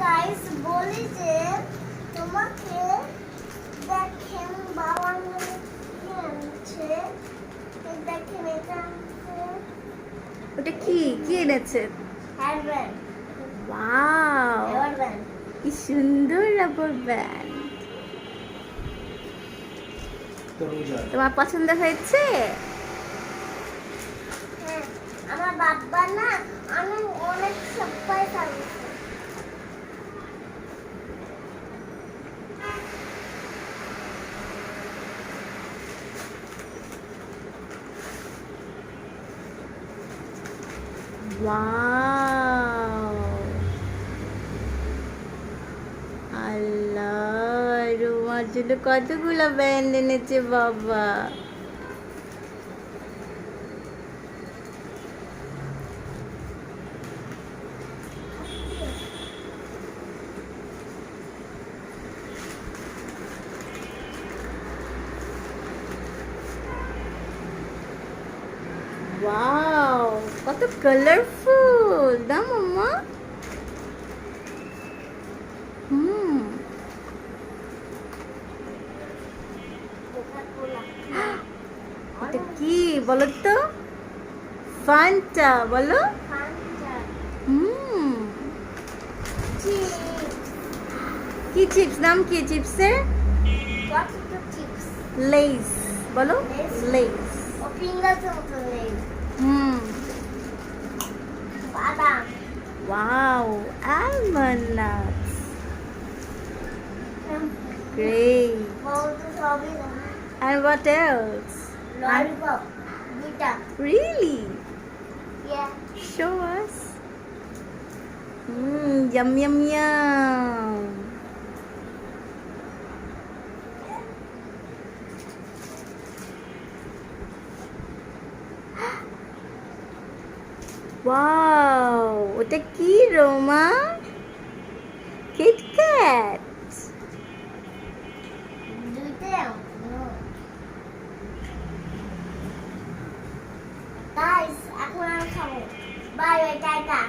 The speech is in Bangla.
গাইস বলি যে তোমাকে দেখেন বাবা আনছে দেখেন এটা আনছে ওটা কি কি এনেছে? হেয়ারব্যান্ড ওয়াও, হেয়ারব্যান্ড কি সুন্দর রাবার ব্যান্ড। তোমার পছন্দ হয়েছে? হ্যাঁ আমার বাবা না আমি অনেক সারপ্রাইজ আছে ওয়াও, আল্লাহ, রোমার জন্য কতগুলো ব্যান্ড এনেছে বাবা। ওয়াও, কত কালারফুল না মাম্মা? হুম, কোকা-কোলা এটা কি বলো তো? ফান্টা বলো। ফান্টা হুম, চিপস কি চিপস? নাম কি চিপসের? কত চিপস লেইস বলো। Lay's? লেইস। ও ফিঙ্গারস মতো নেই হুম, বাদাম ওয়াও, almond nuts. Great. বহুত সবই And what else? ললিপপ দুইটা Really? ইয়া Show us. Yum yum yum. Wow, ওটা কি রোমা? KitKat. দুইটাও গাইস এখন আমি খাবো বাই বাই টাটা